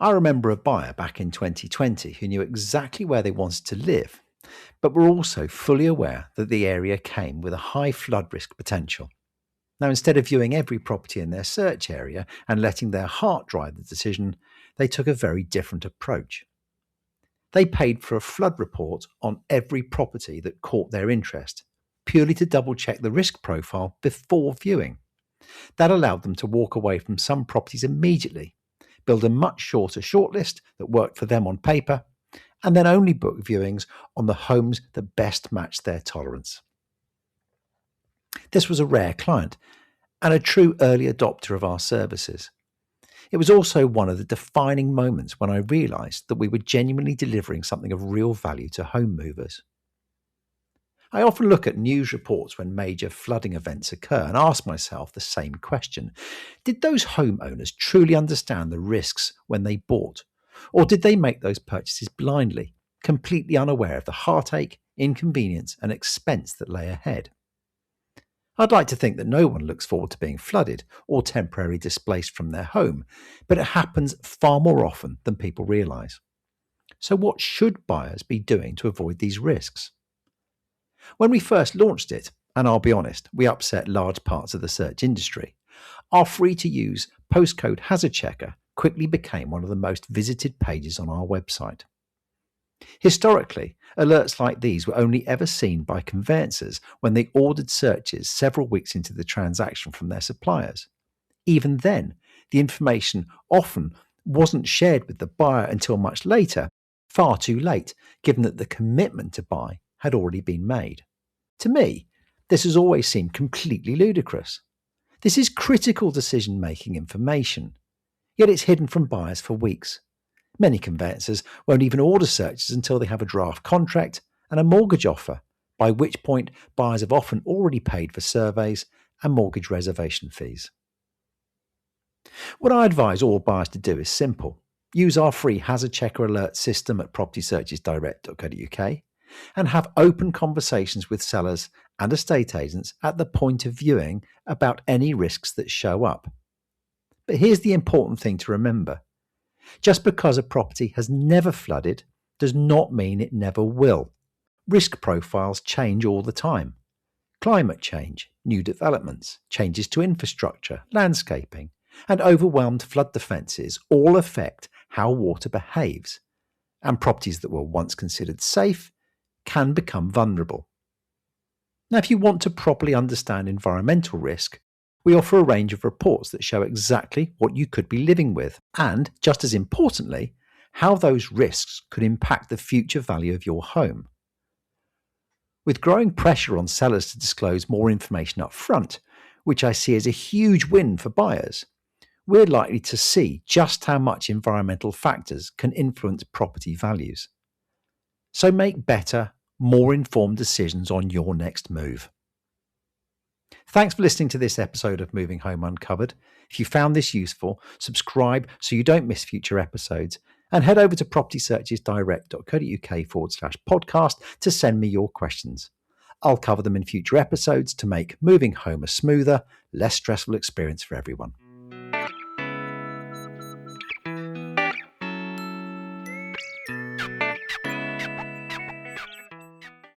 I remember a buyer back in 2020 who knew exactly where they wanted to live, but were also fully aware that the area came with a high flood risk potential. Now, instead of viewing every property in their search area and letting their heart drive the decision, they took a very different approach. They paid for a flood report on every property that caught their interest, purely to double check the risk profile before viewing. That allowed them to walk away from some properties immediately, build a much shorter shortlist that worked for them on paper, and then only book viewings on the homes that best matched their tolerance. This was a rare client and a true early adopter of our services. It was also one of the defining moments when I realised that we were genuinely delivering something of real value to home movers. I often look at news reports when major flooding events occur and ask myself the same question. Did those homeowners truly understand the risks when they bought? Or did they make those purchases blindly, completely unaware of the heartache, inconvenience and expense that lay ahead? I'd like to think that no one looks forward to being flooded or temporarily displaced from their home, but it happens far more often than people realise. So what should buyers be doing to avoid these risks? When we first launched it, and I'll be honest, we upset large parts of the search industry, our free-to-use postcode hazard checker quickly became one of the most visited pages on our website. Historically, alerts like these were only ever seen by conveyancers when they ordered searches several weeks into the transaction from their suppliers. Even then, the information often wasn't shared with the buyer until much later, far too late, given that the commitment to buy had already been made. To me, this has always seemed completely ludicrous. This is critical decision-making information, yet it's hidden from buyers for weeks. Many conveyancers won't even order searches until they have a draft contract and a mortgage offer, by which point buyers have often already paid for surveys and mortgage reservation fees. What I advise all buyers to do is simple. Use our free hazard checker alert system at propertysearchesdirect.co.uk and have open conversations with sellers and estate agents at the point of viewing about any risks that show up. But here's the important thing to remember. Just because a property has never flooded does not mean it never will. Risk profiles change all the time. Climate change, new developments, changes to infrastructure, landscaping, and overwhelmed flood defences all affect how water behaves, and properties that were once considered safe can become vulnerable. Now, if you want to properly understand environmental risk, we offer a range of reports that show exactly what you could be living with and, just as importantly, how those risks could impact the future value of your home. With growing pressure on sellers to disclose more information up front, which I see as a huge win for buyers, we're likely to see just how much environmental factors can influence property values. So make better, more informed decisions on your next move. Thanks for listening to this episode of Moving Home Uncovered. If you found this useful, subscribe so you don't miss future episodes, and head over to propertysearchesdirect.co.uk/podcast to send me your questions. I'll cover them in future episodes to make moving home a smoother, less stressful experience for everyone.